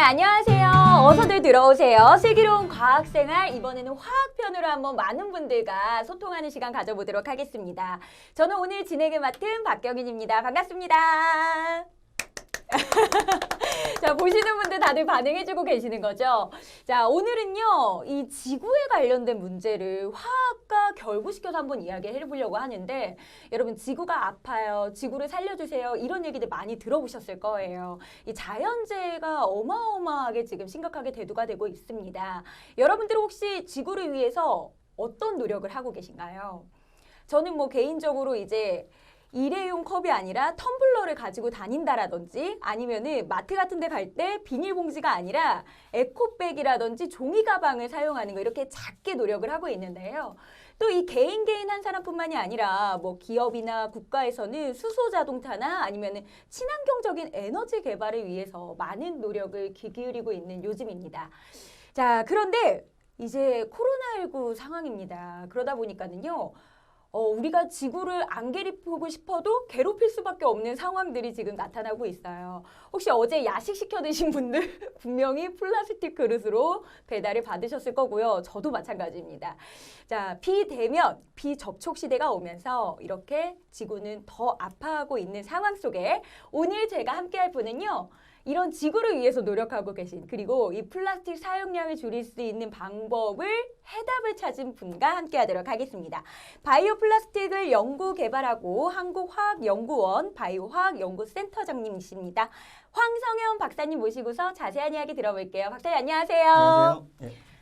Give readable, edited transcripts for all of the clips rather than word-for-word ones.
안녕하세요. 어서들 들어오세요. 슬기로운 과학생활, 이번에는 화학편으로 한번 많은 분들과 소통하는 시간 가져보도록 하겠습니다. 저는 오늘 진행을 맡은 박경인입니다. 반갑습니다. 자, 보시는 분들 다들 반응해주고 계시는 거죠? 자, 오늘은요, 이 지구에 관련된 문제를 화학과 결부시켜서 한번 이야기를 해보려고 하는데, 여러분, 지구가 아파요, 지구를 살려주세요, 이런 얘기들 많이 들어보셨을 거예요. 이 자연재해가 어마어마하게 지금 심각하게 대두가 되고 있습니다. 여러분들 혹시 지구를 위해서 어떤 노력을 하고 계신가요? 저는 뭐 개인적으로 이제 일회용 컵이 아니라 텀블러를 가지고 다닌다라든지 아니면은 마트 같은 데 갈 때 비닐봉지가 아니라 에코백이라든지 종이 가방을 사용하는 거 이렇게 작게 노력을 하고 있는데요. 또 이 개인 한 사람뿐만이 아니라 뭐 기업이나 국가에서는 수소 자동차나 아니면은 친환경적인 에너지 개발을 위해서 많은 노력을 기울이고 있는 요즘입니다. 자, 그런데 이제 코로나19 상황입니다. 그러다 보니까는요. 우리가 지구를 안 괴롭히고 싶어도 괴롭힐 수밖에 없는 상황들이 지금 나타나고 있어요. 혹시 어제 야식 시켜 드신 분들 분명히 플라스틱 그릇으로 배달을 받으셨을 거고요. 저도 마찬가지입니다. 자, 비대면, 비접촉 시대가 오면서 이렇게 지구는 더 아파하고 있는 상황 속에 오늘 제가 함께할 분은요. 이런 지구를 위해서 노력하고 계신, 그리고 이 플라스틱 사용량을 줄일 수 있는 방법을 해답을 찾은 분과 함께하도록 하겠습니다. 바이오 플라스틱을 연구 개발하고 한국화학연구원 바이오화학연구센터장님이십니다. 황성현 박사님 모시고서 자세한 이야기 들어볼게요. 박사님 안녕하세요. 안녕하세요.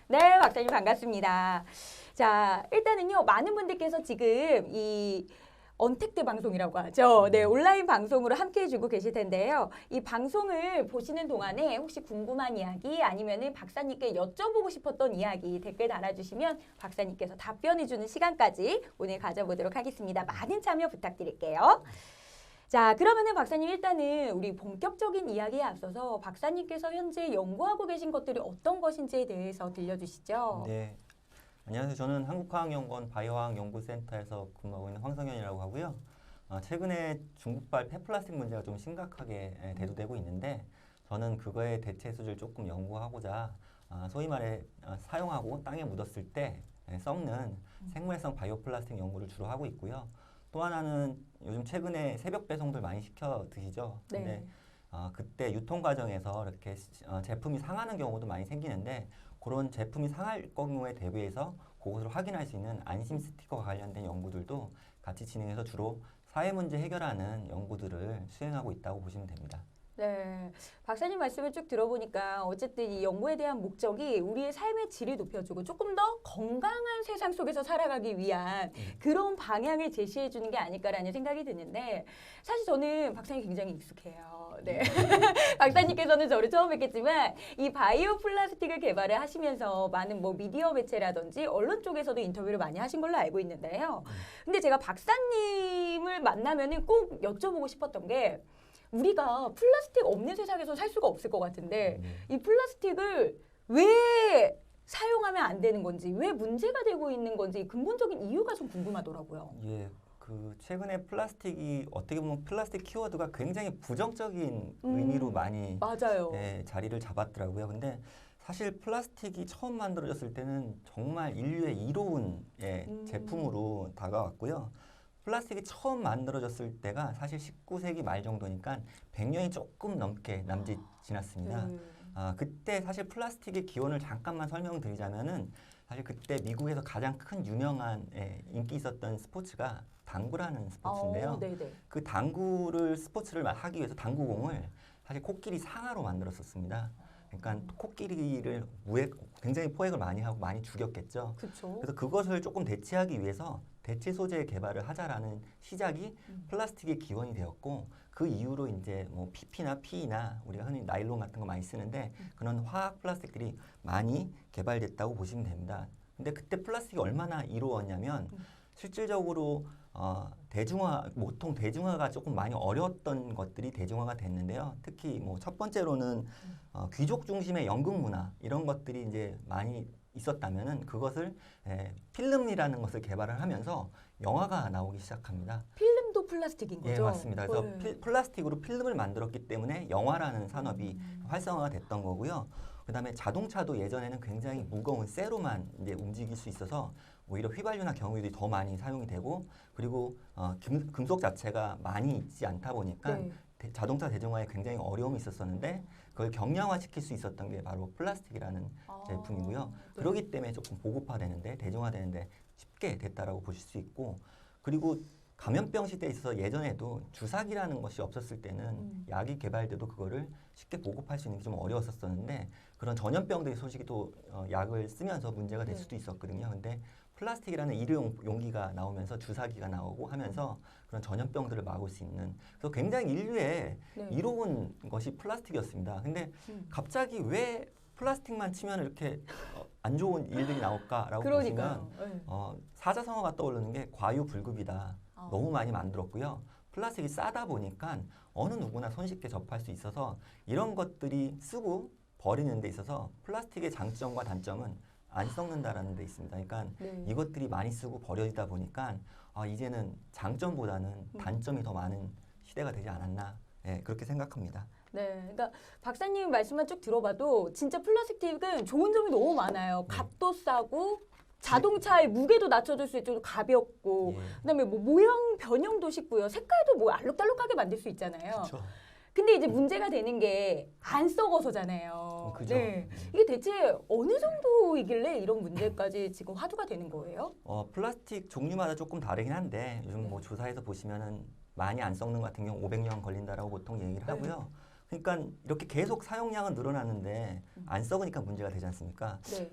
네, 박사님 반갑습니다. 자, 일단은요, 많은 분들께서 지금 이 언택트 방송이라고 하죠. 네, 온라인 방송으로 함께 해주고 계실 텐데요. 이 방송을 보시는 동안에 혹시 궁금한 이야기 아니면은 박사님께 여쭤보고 싶었던 이야기 댓글 달아주시면 박사님께서 답변해주는 시간까지 오늘 가져보도록 하겠습니다. 많은 참여 부탁드릴게요. 자, 그러면은 박사님 일단은 우리 본격적인 이야기에 앞서서 박사님께서 현재 연구하고 계신 것들이 어떤 것인지에 대해서 들려주시죠. 네. 안녕하세요. 저는 한국화학연구원 바이오화학연구센터에서 근무하고 있는 황성현이라고 하고요. 최근에 중국발 폐플라스틱 문제가 좀 심각하게 대두되고 있는데 저는 그거의 대체 수를 조금 연구하고자 소위 말해 사용하고 땅에 묻었을 때 썩는 생물성 바이오 플라스틱 연구를 주로 하고 있고요. 또 하나는 요즘 최근에 새벽 배송들 많이 시켜 드시죠. 근데 네. 그때 유통 과정에서 이렇게 제품이 상하는 경우도 많이 생기는데 그런 제품이 상할 경우에 대비해서 그것을 확인할 수 있는 안심 스티커와 관련된 연구들도 같이 진행해서 주로 사회 문제 해결하는 연구들을 수행하고 있다고 보시면 됩니다. 네, 박사님 말씀을 쭉 들어보니까 어쨌든 이 연구에 대한 목적이 우리의 삶의 질을 높여주고 조금 더 건강한 세상 속에서 살아가기 위한 그런 방향을 제시해 주는 게 아닐까라는 생각이 드는데 사실 저는 박사님 굉장히 익숙해요. 네. 박사님께서는 저를 처음 뵙겠지만 이 바이오 플라스틱을 개발을 하시면서 많은 뭐 미디어 매체라든지 언론 쪽에서도 인터뷰를 많이 하신 걸로 알고 있는데요. 근데 제가 박사님을 만나면은 꼭 여쭤보고 싶었던 게 우리가 플라스틱 없는 세상에서 살 수가 없을 것 같은데 이 플라스틱을 왜 사용하면 안 되는 건지, 왜 문제가 되고 있는 건지 근본적인 이유가 좀 궁금하더라고요. 예, 최근에 플라스틱이 어떻게 보면 플라스틱 키워드가 굉장히 부정적인 의미로 많이 맞아요. 자리를 잡았더라고요. 근데 사실 플라스틱이 처음 만들어졌을 때는 정말 인류의 이로운 제품으로 다가왔고요. 플라스틱이 처음 만들어졌을 때가 사실 19세기 말 정도니까 100년이 조금 넘게 지났습니다. 그때 사실 플라스틱의 기원을 잠깐만 설명드리자면은 사실 그때 미국에서 가장 큰 유명한 인기 있었던 스포츠가 당구라는 스포츠인데요. 그 당구를 스포츠를 하기 위해서 당구공을 사실 코끼리 상아로 만들었었습니다. 그러니까 코끼리를 굉장히 포획을 많이 하고 많이 죽였겠죠. 그쵸. 그래서 그것을 조금 대체하기 위해서 대체 소재 개발을 하자라는 시작이 플라스틱의 기원이 되었고 그 이후로 이제 뭐 PP나 PE나 우리가 흔히 나일론 같은 거 많이 쓰는데 그런 화학 플라스틱들이 많이 개발됐다고 보시면 됩니다. 근데 그때 플라스틱이 얼마나 이로웠냐면 실질적으로 보통 대중화가 조금 많이 어려웠던 것들이 대중화가 됐는데요. 특히 뭐 첫 번째로는 귀족 중심의 연극 문화 이런 것들이 이제 많이 있었다면은 그것을 필름이라는 것을 개발을 하면서 영화가 나오기 시작합니다. 필름도 플라스틱인 예, 거죠? 맞습니다. 그래서 네. 플라스틱으로 필름을 만들었기 때문에 영화라는 산업이 활성화가 됐던 거고요. 그다음에 자동차도 예전에는 굉장히 무거운 쇠로만 이제 움직일 수 있어서 오히려 휘발유나 경유들이 더 많이 사용이 되고, 그리고 금속 자체가 많이 있지 않다 보니까 네. 자동차 대중화에 굉장히 어려움이 있었었는데, 그걸 경량화시킬 수 있었던 게 바로 플라스틱이라는 제품이고요. 네. 그렇기 때문에 조금 보급화되는데, 대중화되는데 쉽게 됐다라고 보실 수 있고, 그리고 감염병 시대에 있어서 예전에도 주사기라는 것이 없었을 때는 약이 개발돼도 그거를 쉽게 보급할 수 있는 게 좀 어려웠었는데, 그런 전염병들이 솔직히 또 약을 쓰면서 문제가 될 네. 수도 있었거든요. 근데 플라스틱이라는 일회용 용기가 나오면서 주사기가 나오고 하면서 그런 전염병들을 막을 수 있는, 그래서 굉장히 인류에 네. 이로운 것이 플라스틱이었습니다. 근데 갑자기 왜 플라스틱만 치면 이렇게 안 좋은 일들이 나올까라고 그러니까요. 보시면 네. 사자성어가 떠오르는 게 과유불급이다. 너무 많이 만들었고요. 플라스틱이 싸다 보니까 어느 누구나 손쉽게 접할 수 있어서 이런 것들이 쓰고 버리는 데 있어서 플라스틱의 장점과 단점은 안 썩는다라는 데 있습니다. 그러니까 네. 이것들이 많이 쓰고 버려지다 보니까 이제는 장점보다는 단점이 더 많은 시대가 되지 않았나, 예, 그렇게 생각합니다. 네, 그러니까 박사님 말씀만 쭉 들어봐도 진짜 플라스틱은 좋은 점이 너무 많아요. 값도 싸고 자동차의 무게도 낮춰줄 수 있고 가볍고, 예. 그다음에 뭐 모양 변형도 쉽고요. 색깔도 뭐 알록달록하게 만들 수 있잖아요. 그렇죠. 근데 이제 문제가 되는 게 안 썩어서잖아요. 그죠. 네, 이게 대체 어느 정도이길래 이런 문제까지 지금 화두가 되는 거예요? 플라스틱 종류마다 조금 다르긴 한데 요즘 뭐 조사에서 보시면은 많이 안 썩는 것 같은 경우 500년 걸린다라고 보통 얘기를 하고요. 그러니까 이렇게 계속 사용량은 늘어나는데 안 썩으니까 문제가 되지 않습니까? 네.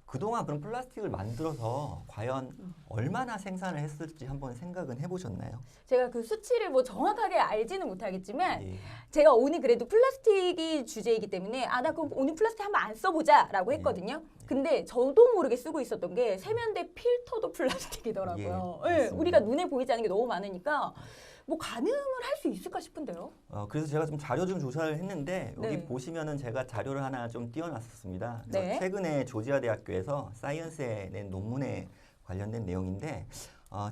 그동안 그런 플라스틱을 만들어서 과연 얼마나 생산을 했을지 한번 생각은 해보셨나요? 제가 그 수치를 뭐 정확하게 알지는 못하겠지만 예. 제가 오늘 그래도 플라스틱이 주제이기 때문에 나 그럼 오늘 플라스틱 한번 안 써보자라고 했거든요. 근데 저도 모르게 쓰고 있었던 게 세면대 필터도 플라스틱이더라고요. 예, 예, 맞습니다. 우리가 눈에 보이지 않는 게 너무 많으니까 뭐 가능을 할 수 있을까 싶은데요. 그래서 제가 좀 자료 좀 조사를 했는데 여기 네. 보시면은 제가 자료를 하나 좀 띄워놨었습니다. 네. 최근에 조지아 대학교에서 사이언스에 낸 논문에 관련된 내용인데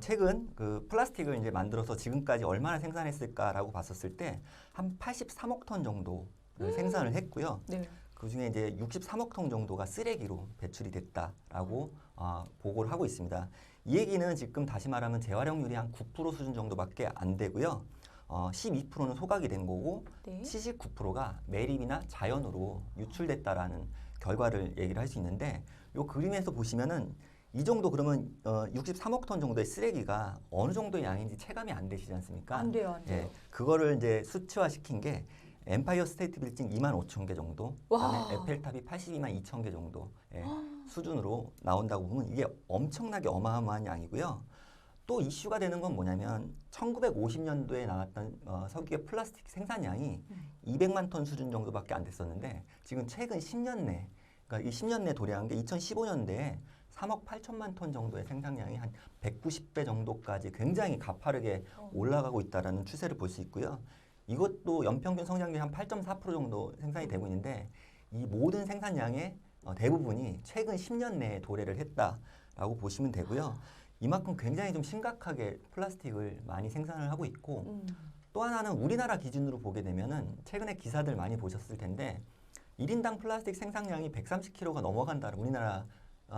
최근 그 플라스틱을 이제 만들어서 지금까지 얼마나 생산했을까라고 봤었을 때 한 83억 톤 정도를 생산을 했고요. 네. 그 중에 이제 63억 톤 정도가 쓰레기로 배출이 됐다라고 보고를 하고 있습니다. 이 얘기는 지금 다시 말하면 재활용률이 한 9% 수준 정도밖에 안 되고요. 12%는 소각이 된 거고 네. 79%가 매립이나 자연으로 유출됐다라는 결과를 얘기를 할 수 있는데, 이 그림에서 보시면은 이 정도 그러면 63억 톤 정도의 쓰레기가 어느 정도의 양인지 체감이 안 되시지 않습니까? 안 돼요, 안 돼요. 예, 그거를 이제 수치화시킨 게 엠파이어 스테이트 빌딩 25,000개 정도, 와. 그다음에 에펠탑이 82만 2천 개 정도 수준으로 나온다고 보면 이게 엄청나게 어마어마한 양이고요. 또 이슈가 되는 건 뭐냐면 1950년도에 나왔던 석유의 플라스틱 생산량이 200만 톤 수준 정도밖에 안 됐었는데 지금 최근 10년 내, 그러니까 이 10년 내 도래한 게 2015년대에 3억 8천만 톤 정도의 생산량이 한 190배 정도까지 굉장히 가파르게 올라가고 있다는 추세를 볼 수 있고요. 이것도 연평균 성장률이 한 8.4% 정도 생산이 되고 있는데 이 모든 생산량의 대부분이 최근 10년 내에 도래를 했다라고 보시면 되고요. 이만큼 굉장히 좀 심각하게 플라스틱을 많이 생산을 하고 있고, 또 하나는 우리나라 기준으로 보게 되면은 최근에 기사들 많이 보셨을 텐데 1인당 플라스틱 생산량이 130kg가 넘어간다는, 우리나라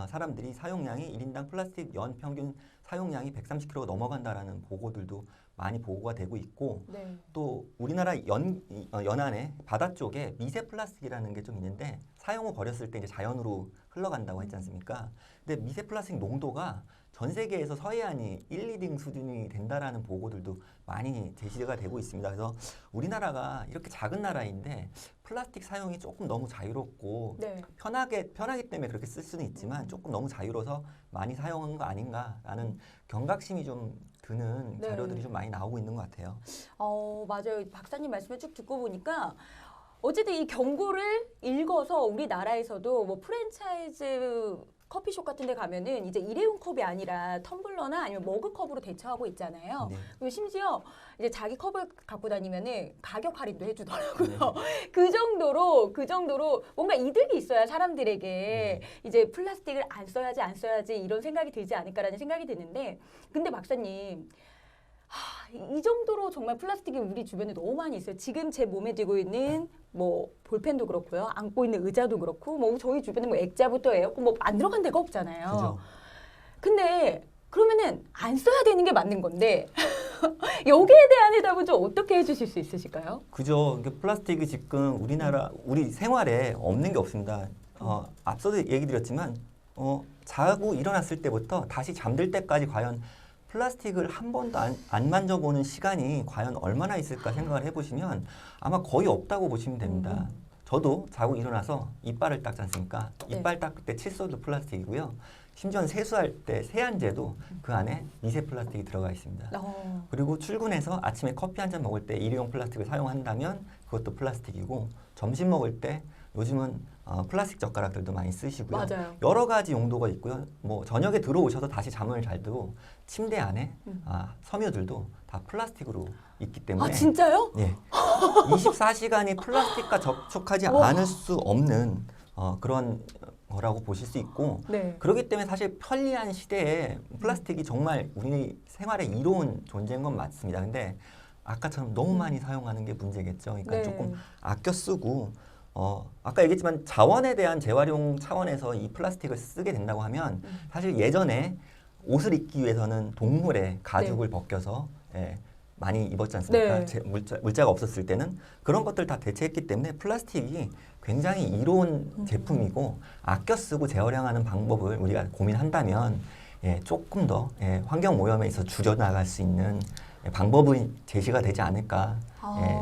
사람들이 사용량이 1인당 플라스틱 연 평균 사용량이 130kg가 넘어간다라는 보고들도 많이 보고가 되고 있고, 네. 또 우리나라 연안에 바다 쪽에 미세 플라스틱이라는 게 좀 있는데 사용 후 버렸을 때 이제 자연으로 흘러간다고 했지 않습니까? 근데 미세 플라스틱 농도가 전 세계에서 서해안이 1, 2등 수준이 된다라는 보고들도 많이 제시가 되고 있습니다. 그래서 우리나라가 이렇게 작은 나라인데 플라스틱 사용이 조금 너무 자유롭고 네. 편하기 때문에 그렇게 쓸 수는 있지만 조금 너무 자유로워서 많이 사용한 거 아닌가라는 경각심이 좀 드는 네. 자료들이 좀 많이 나오고 있는 것 같아요. 맞아요. 박사님 말씀을 쭉 듣고 보니까 어쨌든 이 경고를 읽어서 우리나라에서도 뭐 프랜차이즈 커피숍 같은 데 가면은 이제 일회용 컵이 아니라 텀블러나 아니면 머그컵으로 대처하고 있잖아요. 네. 그리고 심지어 이제 자기 컵을 갖고 다니면은 가격 할인도 해주더라고요. 네. 그 정도로 뭔가 이득이 있어야 사람들에게 이제 플라스틱을 안 써야지 이런 생각이 들지 않을까라는 생각이 드는데, 근데 박사님, 이 정도로 정말 플라스틱이 우리 주변에 너무 많이 있어요. 지금 제 몸에 쥐고 있는 뭐 볼펜도 그렇고요. 안고 있는 의자도 그렇고 뭐 저희 주변에 뭐 액자부터 에어컨 뭐 안 들어간 데가 없잖아요. 그죠? 근데 그러면은 안 써야 되는 게 맞는 건데 여기에 대한 해답은 좀 어떻게 해주실 수 있으실까요? 그죠. 그러니까 플라스틱이 지금 우리 생활에 없는 게 없습니다. 앞서도 얘기 드렸지만 자고 일어났을 때부터 다시 잠들 때까지 과연 플라스틱을 한 번도 안 만져보는 시간이 과연 얼마나 있을까 생각을 해보시면 아마 거의 없다고 보시면 됩니다. 저도 자고 일어나서 이빨을 닦지 않습니까? 네. 이빨 닦을 때 칫솔도 플라스틱이고요. 심지어 세수할 때 세안제도 그 안에 미세 플라스틱이 들어가 있습니다. 그리고 출근해서 아침에 커피 한 잔 먹을 때 일회용 플라스틱을 사용한다면 그것도 플라스틱이고 점심 먹을 때 요즘은 플라스틱 젓가락들도 많이 쓰시고요. 맞아요. 여러 가지 용도가 있고요. 뭐 저녁에 들어오셔서 다시 잠을 잘 드고 침대 안에 섬유들도 다 플라스틱으로 있기 때문에 진짜요? 예, 24시간이 플라스틱과 접촉하지 않을 수 없는 그런 거라고 보실 수 있고 네. 그렇기 때문에 사실 편리한 시대에 플라스틱이 정말 우리 생활에 이로운 존재인 건 맞습니다. 근데 아까처럼 너무 많이 사용하는 게 문제겠죠. 그러니까 네. 조금 아껴 쓰고 아까 얘기했지만 자원에 대한 재활용 차원에서 이 플라스틱을 쓰게 된다고 하면 사실 예전에 옷을 입기 위해서는 동물의 가죽을 벗겨서 많이 입었지 않습니까? 네. 물자가 없었을 때는 그런 것들 다 대체했기 때문에 플라스틱이 굉장히 이로운 제품이고 아껴 쓰고 재활용하는 방법을 우리가 고민한다면 조금 더 환경 오염에 있어 줄여나갈 수 있는 방법이 제시가 되지 않을까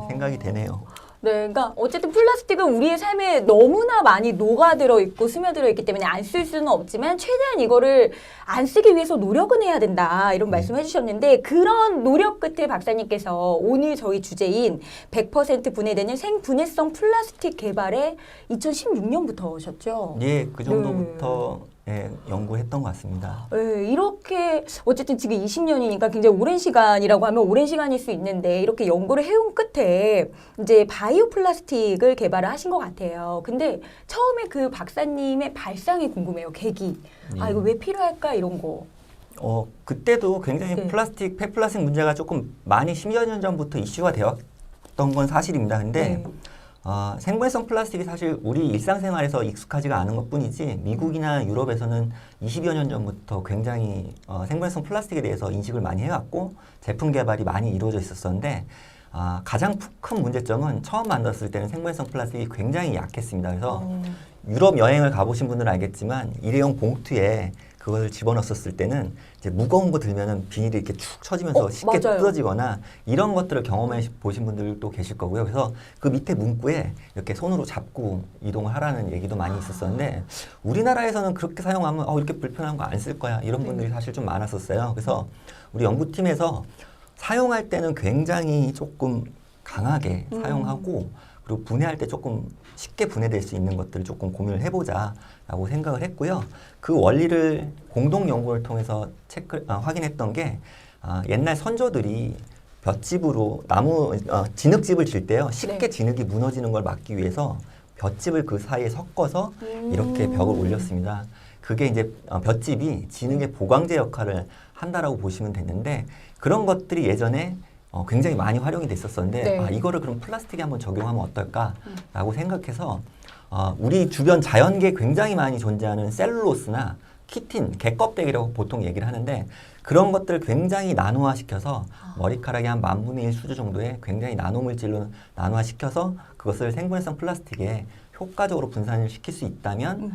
생각이 되네요. 네, 그러니까 어쨌든 플라스틱은 우리의 삶에 너무나 많이 녹아들어 있고 스며들어 있기 때문에 안 쓸 수는 없지만 최대한 이거를 안 쓰기 위해서 노력은 해야 된다 이런 말씀해 주셨는데 그런 노력 끝에 박사님께서 오늘 저희 주제인 100% 분해되는 생분해성 플라스틱 개발에 2016년부터 오셨죠? 예, 그 정도부터 연구했던 것 같습니다. 네, 이렇게 어쨌든 지금 20년이니까 굉장히 오랜 시간이라고 하면 오랜 시간일 수 있는데 이렇게 연구를 해온 끝에 이제 바이오 플라스틱을 개발을 하신 것 같아요. 근데 처음에 그 박사님의 발상이 궁금해요. 계기. 이거 왜 필요할까 이런 거. 그때도 굉장히 플라스틱, 폐플라스틱 문제가 조금 많이 10여 년 전부터 이슈가 되었던 건 사실입니다. 근데 생분해성 플라스틱이 사실 우리 일상생활에서 익숙하지가 않은 것뿐이지 미국이나 유럽에서는 20여 년 전부터 굉장히 생분해성 플라스틱에 대해서 인식을 많이 해왔고 제품 개발이 많이 이루어져 있었었는데 가장 큰 문제점은 처음 만들었을 때는 생분해성 플라스틱이 굉장히 약했습니다. 그래서 유럽 여행을 가보신 분들은 알겠지만 일회용 봉투에 그걸 집어넣었을 때는 이제 무거운 거 들면은 비닐이 이렇게 축 처지면서 쉽게 맞아요. 뜯어지거나 이런 것들을 경험해 보신 분들도 계실 거고요. 그래서 그 밑에 문구에 이렇게 손으로 잡고 이동을 하라는 얘기도 많이 있었었는데 우리나라에서는 그렇게 사용하면 이렇게 불편한 거 안 쓸 거야 이런 분들이 사실 좀 많았었어요. 그래서 우리 연구팀에서 사용할 때는 굉장히 조금 강하게 사용하고 그리고 분해할 때 조금 쉽게 분해될 수 있는 것들을 조금 고민을 해보자라고 생각을 했고요. 그 원리를 공동 연구를 통해서 확인했던 게 옛날 선조들이 볏짚으로 진흙집을 질 때요. 쉽게 진흙이 무너지는 걸 막기 위해서 볏짚을 그 사이에 섞어서 이렇게 벽을 올렸습니다. 그게 이제 볏짚이 진흙의 보강제 역할을 한다라고 보시면 되는데 그런 것들이 예전에 굉장히 많이 활용이 됐었었는데 이거를 그럼 플라스틱에 한번 적용하면 어떨까라고 생각해서 우리 주변 자연계에 굉장히 많이 존재하는 셀룰로스나 키틴, 개껍데기라고 보통 얘기를 하는데 그런 것들을 굉장히 나노화시켜서 머리카락이 한 10,000분의 1 수준 정도의 굉장히 나노물질로 나노화시켜서 그것을 생분해성 플라스틱에 효과적으로 분산을 시킬 수 있다면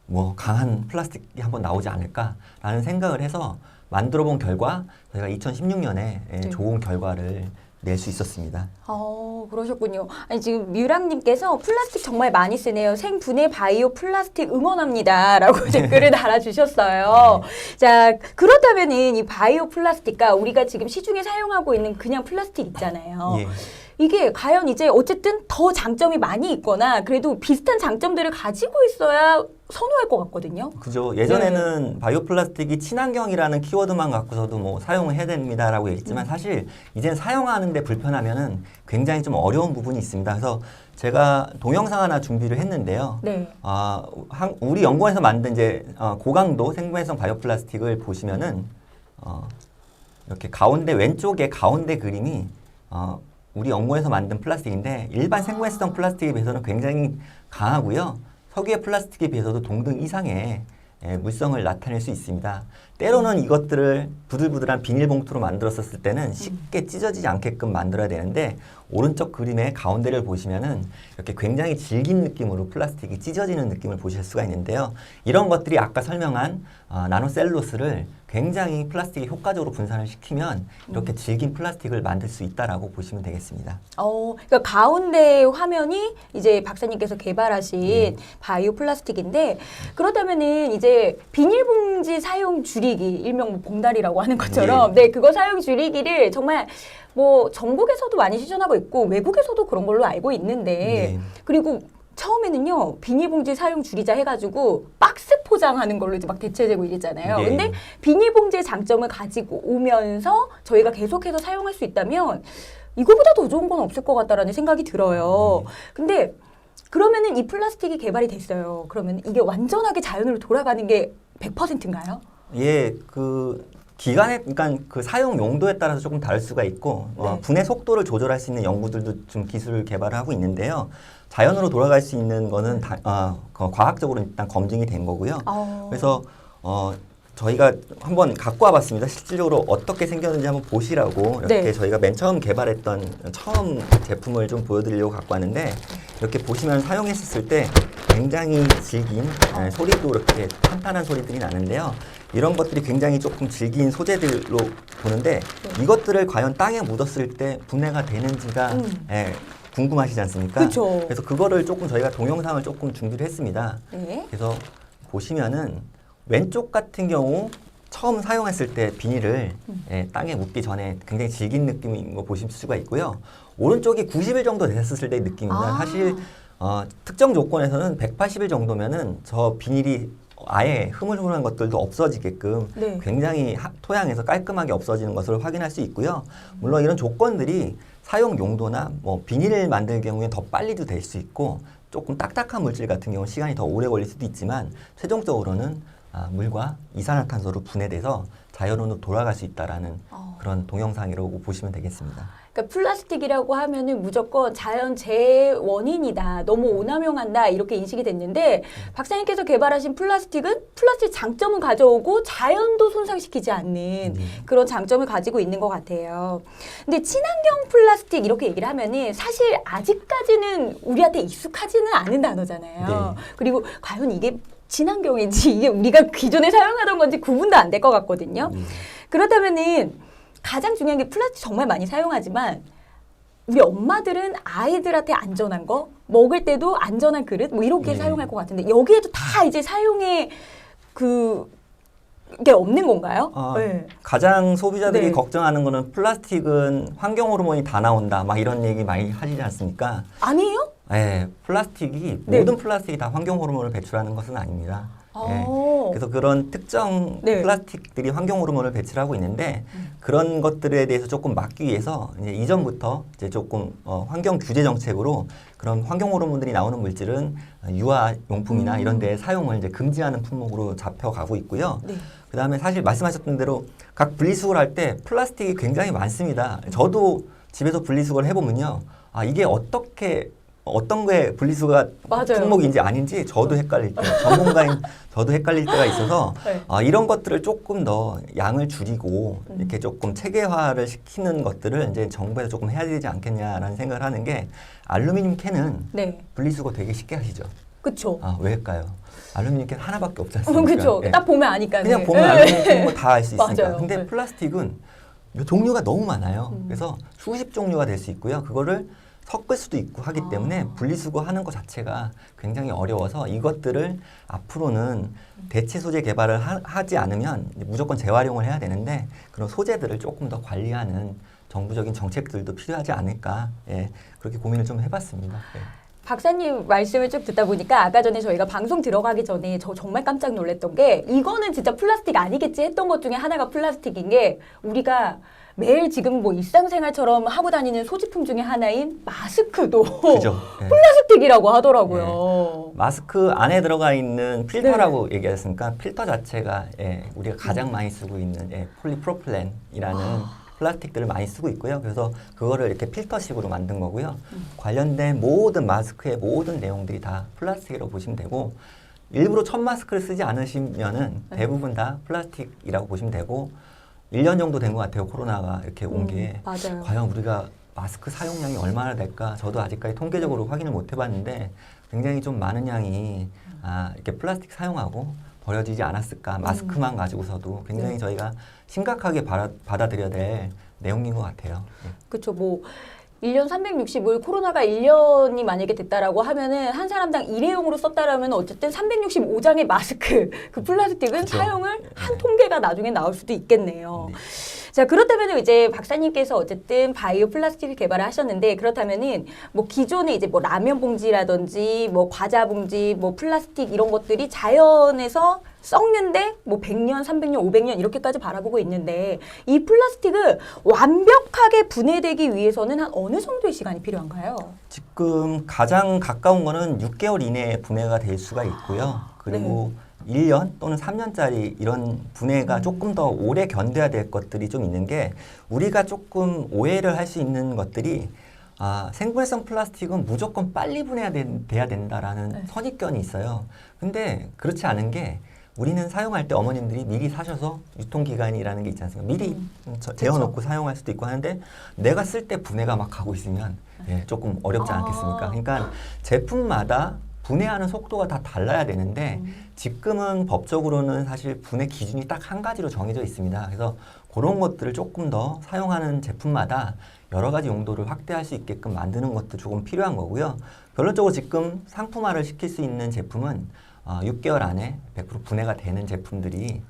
뭐 강한 플라스틱이 한번 나오지 않을까라는 생각을 해서 만들어 본 결과 저희가 2016년에 좋은 결과를 낼 수 있었습니다. 그러셨군요. 아니, 지금 뮤랑님께서 플라스틱 정말 많이 쓰네요. 생분해 바이오 플라스틱 응원합니다. 라고 댓글을 달아주셨어요. 자, 그렇다면은 이 바이오 플라스틱과 우리가 지금 시중에 사용하고 있는 그냥 플라스틱 있잖아요. 이게 과연 이제 어쨌든 더 장점이 많이 있거나 그래도 비슷한 장점들을 가지고 있어야 선호할 것 같거든요. 그죠. 예전에는 바이오 플라스틱이 친환경이라는 키워드만 갖고서도 뭐 사용을 해야 됩니다라고 얘기했지만 사실 이제는 사용하는데 불편하면은 굉장히 좀 어려운 부분이 있습니다. 그래서 제가 동영상 하나 준비를 했는데요. 우리 연구원에서 만든 이제 고강도 생분해성 바이오 플라스틱을 보시면은 이렇게 가운데 왼쪽에 가운데 그림이 우리 연구에서 만든 플라스틱인데 일반 생물성 플라스틱에 비해서는 굉장히 강하고요. 석유의 플라스틱에 비해서도 동등 이상의 물성을 나타낼 수 있습니다. 때로는 이것들을 부들부들한 비닐봉투로 만들었을 때는 쉽게 찢어지지 않게끔 만들어야 되는데 오른쪽 그림의 가운데를 보시면은 이렇게 굉장히 질긴 느낌으로 플라스틱이 찢어지는 느낌을 보실 수가 있는데요. 이런 것들이 아까 설명한 나노셀룰로스를 굉장히 플라스틱이 효과적으로 분산을 시키면 이렇게 질긴 플라스틱을 만들 수 있다라고 보시면 되겠습니다. 그러니까 가운데 화면이 이제 박사님께서 개발하신 바이오 플라스틱인데 그렇다면은 이제 비닐봉지 사용 줄이기, 일명 뭐 봉다리라고 하는 것처럼 네, 그거 사용 줄이기를 정말 뭐 전국에서도 많이 실천하고 있고 외국에서도 그런 걸로 알고 있는데 그리고 처음에는요 비닐봉지 사용 줄이자 해가지고 박스 포장하는 걸로 이제 막 대체되고 있잖아요. 네. 근데 비닐봉지의 장점을 가지고 오면서 저희가 계속해서 사용할 수 있다면 이거보다 더 좋은 건 없을 것 같다라는 생각이 들어요. 근데 그러면은 이 플라스틱이 개발이 됐어요. 그러면 이게 완전하게 자연으로 돌아가는 게 100%인가요? 예, 그 기간에 그러니까 그 사용 용도에 따라서 조금 다를 수가 있고 네. 분해 속도를 조절할 수 있는 연구들도 좀 기술을 개발을 하고 있는데요. 자연으로 돌아갈 수 있는 거는 과학적으로 일단 검증이 된 거고요. 그래서 저희가 한번 갖고 와봤습니다. 실질적으로 어떻게 생겼는지 한번 보시라고 이렇게 네. 저희가 맨 처음 개발했던 처음 제품을 좀 보여드리려고 갖고 왔는데 이렇게 보시면 사용했을 때 굉장히 질긴 소리도 이렇게 탄탄한 소리들이 나는데요. 이런 것들이 굉장히 조금 질긴 소재들로 보는데 이것들을 과연 땅에 묻었을 때 분해가 되는지가 궁금하시지 않습니까? 그쵸. 그래서 그거를 조금 저희가 동영상을 조금 준비를 했습니다. 네. 그래서 보시면은 왼쪽 같은 경우 처음 사용했을 때 비닐을 땅에 묻기 전에 굉장히 질긴 느낌인 거 보실 수가 있고요. 오른쪽이 90일 정도 됐을 때 느낌입니다. 사실 특정 조건에서는 180일 정도면은 저 비닐이 아예 흐물흐물한 것들도 없어지게끔 네. 굉장히 토양에서 깔끔하게 없어지는 것을 확인할 수 있고요. 물론 이런 조건들이 사용 용도나 뭐 비닐을 만들 경우에 더 빨리도 될 수 있고 조금 딱딱한 물질 같은 경우는 시간이 더 오래 걸릴 수도 있지만 최종적으로는 물과 이산화탄소로 분해돼서 자연으로 돌아갈 수 있다라는 그런 동영상이라고 보시면 되겠습니다. 그러니까 플라스틱이라고 하면은 무조건 자연 재원인이다. 너무 오남용한다. 이렇게 인식이 됐는데 박사님께서 개발하신 플라스틱은 플라스틱 장점은 가져오고 자연도 손상시키지 않는 그런 장점을 가지고 있는 것 같아요. 근데 친환경 플라스틱 이렇게 얘기를 하면은 사실 아직까지는 우리한테 익숙하지는 않은 단어잖아요. 그리고 과연 이게 친환경인지 이게 우리가 기존에 사용하던 건지 구분도 안 될 것 같거든요. 그렇다면은 가장 중요한 게 플라스틱 정말 많이 사용하지만 우리 엄마들은 아이들한테 안전한 거 먹을 때도 안전한 그릇 뭐 이렇게 사용할 것 같은데 여기에도 다 이제 사용의 그게 없는 건가요? 가장 소비자들이 걱정하는 거는 플라스틱은 환경 호르몬이 다 나온다 막 이런 얘기 많이 하시지 않습니까? 아니에요? 네, 플라스틱이 모든 플라스틱이 다 환경 호르몬을 배출하는 것은 아닙니다. 그래서 그런 특정 플라스틱들이 환경 호르몬을 배출하고 있는데 그런 것들에 대해서 조금 막기 위해서 이제 이전부터 이제 조금 환경 규제 정책으로 그런 환경 호르몬들이 나오는 물질은 유아 용품이나 이런 데 사용을 이제 금지하는 품목으로 잡혀가고 있고요. 그다음에 사실 말씀하셨던 대로 각 분리수거를 할 때 플라스틱이 굉장히 많습니다. 저도 집에서 분리수거를 해보면요, 이게 어떤 게 분리수거가 품목인지 아닌지 저도 헷갈릴 때, 전문가인 저도 헷갈릴 때가 있어서 이런 것들을 조금 더 양을 줄이고 이렇게 조금 체계화를 시키는 것들을 이제 정부에서 조금 해야 되지 않겠냐라는 생각을 하는 게 알루미늄 캔은 분리수거 되게 쉽게 하시죠. 그렇죠. 왜일까요? 알루미늄 캔 하나밖에 없지 않습니까? 그렇죠. 딱 보면 아니까. 그냥 보면 알루미늄 캔 다 알 수 있으니까. 맞아요. 근데 플라스틱은 종류가 너무 많아요. 그래서 수십 종류가 될 수 있고요. 그거를 섞을 수도 있고 하기 때문에 분리수거하는 것 자체가 굉장히 어려워서 이것들을 앞으로는 대체 소재 개발을 하지 않으면 무조건 재활용을 해야 되는데 그런 소재들을 조금 더 관리하는 정부적인 정책들도 필요하지 않을까 그렇게 고민을 좀 해봤습니다. 박사님 말씀을 쭉 듣다 보니까 아까 전에 저희가 방송 들어가기 전에 저 정말 깜짝 놀랐던 게 이거는 진짜 플라스틱 아니겠지 했던 것 중에 하나가 플라스틱인 게 우리가 매일 지금 뭐 일상생활처럼 하고 다니는 소지품 중에 하나인 마스크도 그죠? 예. 플라스틱이라고 하더라고요. 마스크 안에 들어가 있는 필터라고 얘기했으니까 필터 자체가 우리가 가장 많이 쓰고 있는 폴리프로필렌이라는 플라스틱들을 많이 쓰고 있고요. 그래서 그거를 이렇게 필터식으로 만든 거고요. 관련된 모든 마스크의 모든 내용들이 다 플라스틱이라고 보시면 되고 일부러 첫 마스크를 쓰지 않으시면은 대부분 다 플라스틱이라고 보시면 되고 1년 정도 된 것 같아요. 코로나가 이렇게 온 게. 맞아요. 과연 우리가 마스크 사용량이 얼마나 될까? 저도 아직까지 통계적으로 확인을 못 해봤는데 굉장히 좀 많은 양이 이렇게 플라스틱 사용하고 버려지지 않았을까? 마스크만 가지고서도 굉장히 저희가 심각하게 받아들여야 될 내용인 것 같아요. 그렇죠. 뭐 1년 365일 코로나가 1년이 만약에 됐다라고 하면은 한 사람당 일회용으로 썼다라면 어쨌든 365장의 마스크 그 플라스틱은 그쵸. 사용을 한 통계가 나중에 나올 수도 있겠네요. 네. 자, 그렇다면 이제 박사님께서 어쨌든 바이오 플라스틱을 개발을 하셨는데 그렇다면은 뭐 기존에 이제 뭐 라면 봉지라든지 뭐 과자 봉지 뭐 플라스틱 이런 것들이 자연에서 썩는데 뭐 100년, 300년, 500년 이렇게까지 바라보고 있는데 이 플라스틱을 완벽하게 분해되기 위해서는 한 어느 정도의 시간이 필요한가요? 지금 가장 가까운 거는 6개월 이내에 분해가 될 수가 있고요. 그리고 1년 또는 3년짜리 이런 분해가 조금 더 오래 견뎌야 될 것들이 좀 있는 게 우리가 조금 오해를 할 수 있는 것들이 생분해성 플라스틱은 무조건 빨리 분해돼야 된다라는 선입견이 있어요. 근데 그렇지 않은 게 우리는 사용할 때 어머님들이 미리 사셔서 유통기간이라는 게 있지 않습니까? 미리 재워놓고 사용할 수도 있고 하는데 내가 쓸 때 분해가 막 가고 있으면 조금 어렵지 않겠습니까? 그러니까 제품마다 분해하는 속도가 다 달라야 되는데 지금은 법적으로는 사실 분해 기준이 딱 한 가지로 정해져 있습니다. 그래서 그런 것들을 조금 더 사용하는 제품마다 여러 가지 용도를 확대할 수 있게끔 만드는 것도 조금 필요한 거고요. 결론적으로 지금 상품화를 시킬 수 있는 제품은 6개월 안에 100% 분해가 되는 제품들이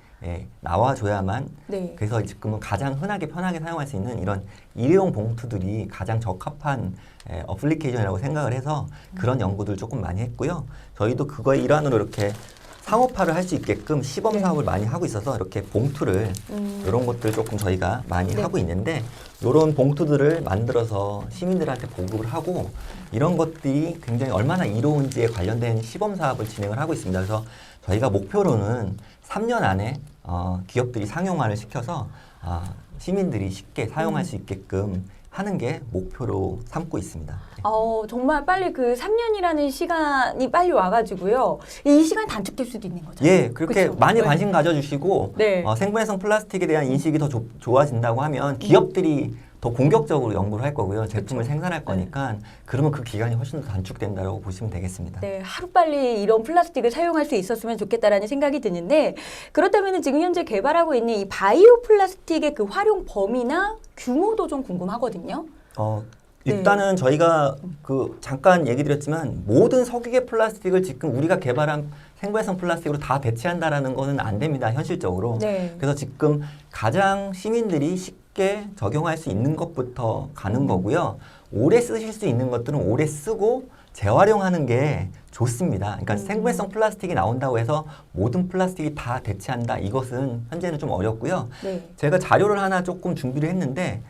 나와줘야만 그래서 지금은 가장 흔하게 편하게 사용할 수 있는 이런 일회용 봉투들이 가장 적합한 어플리케이션이라고 생각을 해서 그런 연구들 조금 많이 했고요. 저희도 그거의 일환으로 이렇게 상업화를 할 수 있게끔 시범 사업을 많이 하고 있어서 이렇게 봉투를 이런 것들 조금 저희가 많이 하고 있는데 이런 봉투들을 만들어서 시민들한테 보급을 하고 이런 것들이 굉장히 얼마나 이로운지에 관련된 시범 사업을 진행을 하고 있습니다. 그래서 저희가 목표로는 3년 안에 기업들이 상용화를 시켜서 시민들이 쉽게 사용할 수 있게끔 하는 게 목표로 삼고 있습니다. 정말 빨리 그 3년이라는 시간이 빨리 와가지고요. 이 시간이 단축될 수도 있는 거죠. 그렇게 그쵸? 많이 관심 가져주시고 생분해성 플라스틱에 대한 인식이 더 좋아진다고 하면 기업들이 더 공격적으로 연구를 할 거고요. 제품을 생산할 거니까 그러면 그 기간이 훨씬 더 단축된다고 보시면 되겠습니다. 하루빨리 이런 플라스틱을 사용할 수 있었으면 좋겠다라는 생각이 드는데 그렇다면 지금 현재 개발하고 있는 이 바이오 플라스틱의 그 활용 범위나 규모도 좀 궁금하거든요. 일단은 저희가 잠깐 얘기 드렸지만 모든 석유계 플라스틱을 지금 우리가 개발한 생분해성 플라스틱으로 다 대체한다라는 것은 안 됩니다. 현실적으로. 그래서 지금 가장 시민들이 쉽게 적용할 수 있는 것부터 가는 거고요. 오래 쓰실 수 있는 것들은 오래 쓰고 재활용하는 게 좋습니다. 그러니까 생분해성 플라스틱이 나온다고 해서 모든 플라스틱이 다 대체한다. 이것은 현재는 좀 어렵고요. 제가 자료를 하나 조금 준비를 했는데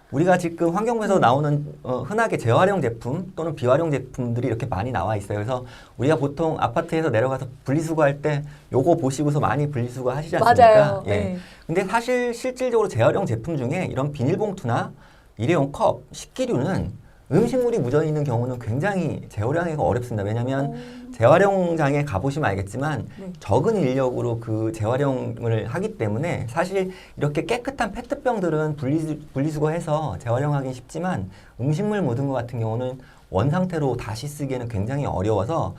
우리가 지금 환경부에서 나오는 흔하게 재활용 제품 또는 비활용 제품들이 이렇게 많이 나와 있어요. 그래서 우리가 보통 아파트에서 내려가서 분리수거할 때 요거 보시고서 많이 분리수거 하시지 않습니까? 맞아요. 근데 사실 실질적으로 재활용 제품 중에 이런 비닐봉투나 일회용 컵, 식기류는 음식물이 묻어 있는 경우는 굉장히 재활용하기가 어렵습니다. 왜냐하면 재활용장에 가보시면 알겠지만 적은 인력으로 그 재활용을 하기 때문에 사실 이렇게 깨끗한 페트병들은 분리수거해서 재활용하기 쉽지만 음식물 묻은 것 같은 경우는 원상태로 다시 쓰기에는 굉장히 어려워서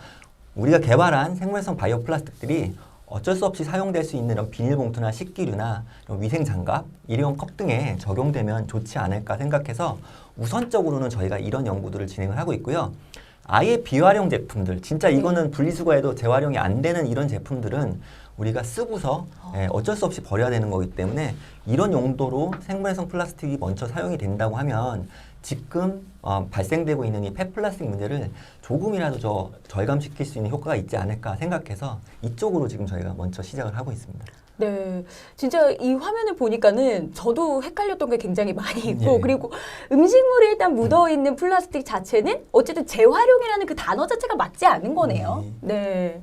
우리가 개발한 생물성 바이오 플라스틱들이 어쩔 수 없이 사용될 수 있는 이런 비닐봉투나 식기류나 위생장갑, 일회용 컵 등에 적용되면 좋지 않을까 생각해서 우선적으로는 저희가 이런 연구들을 진행을 하고 있고요. 아예 비활용 제품들, 진짜 이거는 분리수거해도 재활용이 안 되는 이런 제품들은 우리가 쓰고서 어쩔 수 없이 버려야 되는 거기 때문에 이런 용도로 생분해성 플라스틱이 먼저 사용이 된다고 하면 지금 발생되고 있는 이 폐플라스틱 문제를 조금이라도 절감시킬 수 있는 효과가 있지 않을까 생각해서 이쪽으로 지금 저희가 먼저 시작을 하고 있습니다. 네, 진짜 이 화면을 보니까는 저도 헷갈렸던 게 굉장히 많이 있고 예. 그리고 음식물에 일단 묻어있는 플라스틱 자체는 어쨌든 재활용이라는 그 단어 자체가 맞지 않은 거네요. 네.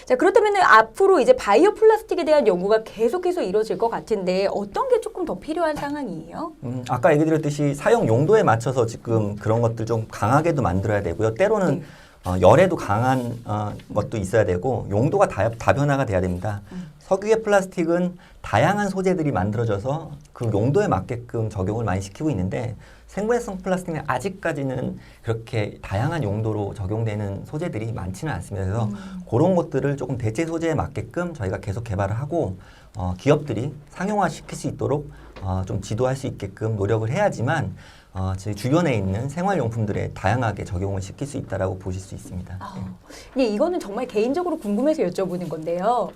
자, 그렇다면 앞으로 이제 바이오 플라스틱에 대한 연구가 계속해서 이루어질 것 같은데 어떤 게 조금 더 필요한 상황이에요? 아까 얘기 드렸듯이 사용 용도에 맞춰서 지금 그런 것들 좀 강하게도 만들어야 되고요. 때로는 열에도 강한 것도 있어야 되고 용도가 다변화가 돼야 됩니다. 석유계 플라스틱은 다양한 소재들이 만들어져서 그 용도에 맞게끔 적용을 많이 시키고 있는데 생분해성 플라스틱은 아직까지는 그렇게 다양한 용도로 적용되는 소재들이 많지는 않습니다. 그래서 그런 것들을 조금 대체 소재에 맞게끔 저희가 계속 개발을 하고 기업들이 상용화 시킬 수 있도록 좀 지도할 수 있게끔 노력을 해야지만 저희 주변에 있는 생활용품들에 다양하게 적용을 시킬 수 있다라고 보실 수 있습니다. 예, 이거는 정말 개인적으로 궁금해서 여쭤보는 건데요.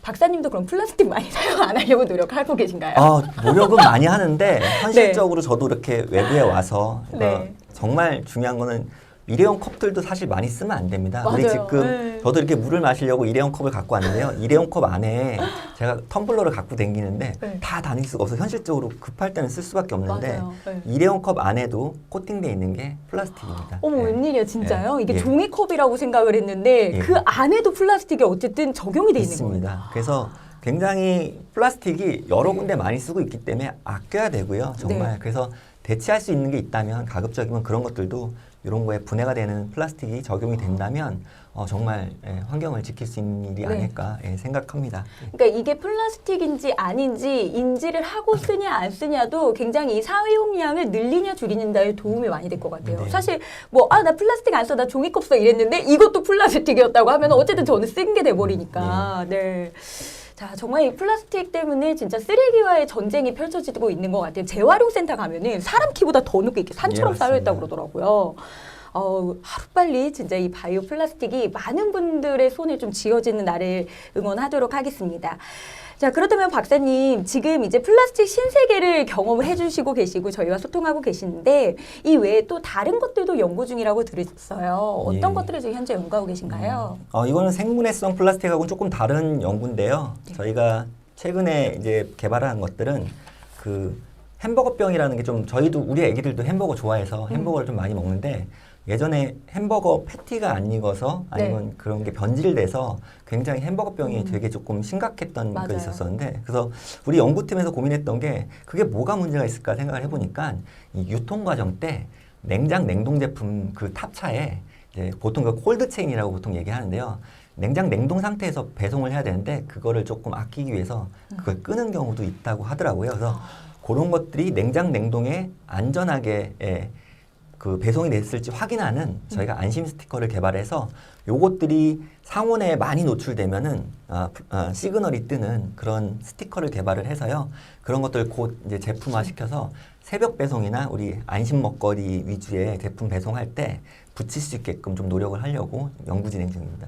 박사님도 그럼 플라스틱 많이 사용 안 하려고 노력하고 계신가요? 노력은 많이 하는데 현실적으로 저도 이렇게 외부에 와서 네. 정말 중요한 거는 일회용 컵들도 사실 많이 쓰면 안 됩니다. 맞아요. 우리 지금 네. 저도 이렇게 물을 마시려고 일회용 컵을 갖고 왔는데요. 일회용 컵 안에 제가 텀블러를 갖고 다니는데 네. 다 다닐 수가 없어서 현실적으로 급할 때는 쓸 수밖에 없는데 맞아요. 네. 일회용 컵 안에도 코팅되어 있는 게 플라스틱입니다. 어머, 네. 웬일이야, 진짜요? 예. 이게 예. 종이컵이라고 생각을 했는데 예. 그 안에도 플라스틱이 어쨌든 적용이 돼 있는 거예요. 있습니다. 그래서 굉장히 플라스틱이 여러 군데 많이 쓰고 있기 때문에 아껴야 되고요. 정말 네. 그래서 대체할 수 있는 게 있다면 가급적이면 그런 것들도 이런 거에 분해가 되는 플라스틱이 적용이 된다면 정말 환경을 지킬 수 있는 일이 네. 아닐까 생각합니다. 그러니까 이게 플라스틱인지 아닌지 인지를 하고 쓰냐 안 쓰냐도 굉장히 이 사용량을 늘리냐 줄이는 데 도움이 많이 될 것 같아요. 네. 사실 나 플라스틱 안 써, 나 종이컵 써 이랬는데 이것도 플라스틱이었다고 하면 어쨌든 저는 쓴 게 돼버리니까. 네. 자, 정말 이 플라스틱 때문에 진짜 쓰레기와의 전쟁이 펼쳐지고 있는 것 같아요. 재활용센터 가면은 사람 키보다 더 높게 이렇게 산처럼 예, 쌓여있다고 맞습니다. 그러더라고요. 하루빨리 진짜 이 바이오 플라스틱이 많은 분들의 손에 좀 쥐어지는 날을 응원하도록 하겠습니다. 자, 그렇다면 박사님, 지금 이제 플라스틱 신세계를 경험을 해주시고 계시고 저희와 소통하고 계시는데 이 외에 또 다른 것들도 연구 중이라고 들었어요. 어떤 예. 것들을 지금 현재 연구하고 계신가요? 이거는 생분해성 플라스틱하고는 조금 다른 연구인데요. 저희가 최근에 이제 개발한 것들은 그 햄버거병이라는 게 좀 저희도 우리 애기들도 햄버거 좋아해서 햄버거를 좀 많이 먹는데 예전에 햄버거 패티가 안 익어서 아니면 그런 게 변질돼서 굉장히 햄버거병이 되게 조금 심각했던 맞아요. 게 있었었는데 그래서 우리 연구팀에서 고민했던 게 그게 뭐가 문제가 있을까 생각을 해보니까 이 유통 과정 때 냉동 제품 그 탑차에 이제 보통 그 콜드 체인이라고 보통 얘기하는데요. 냉동 상태에서 배송을 해야 되는데 그거를 조금 아끼기 위해서 그걸 끄는 경우도 있다고 하더라고요. 그래서 그런 것들이 냉동에 안전하게 그 배송이 됐을지 확인하는 저희가 안심 스티커를 개발해서 요것들이 상온에 많이 노출되면은 시그널이 뜨는 그런 스티커를 개발을 해서요. 그런 것들 곧 이제 제품화 시켜서 새벽 배송이나 우리 안심 먹거리 위주의 제품 배송할 때 붙일 수 있게끔 좀 노력을 하려고 연구 진행 중입니다.